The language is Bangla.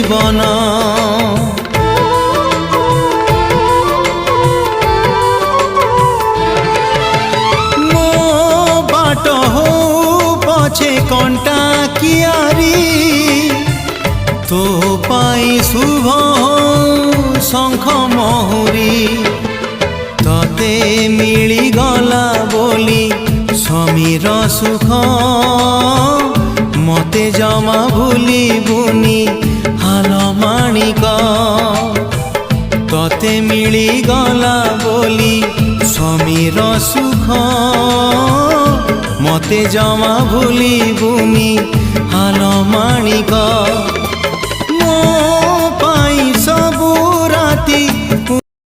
জীবন মো বাট হো পছে কণ্টা কিয়ারি তো পাই শুভ শঙ্খ মহুরি ততে মিলি গলা বলি সমীর সুখ মতে জমা ভুলিবুনি হাল মাণিক ততে মিলি গলা বলি সমীর সুখ মতে জমা ভুলিবুনি হাল মাণিক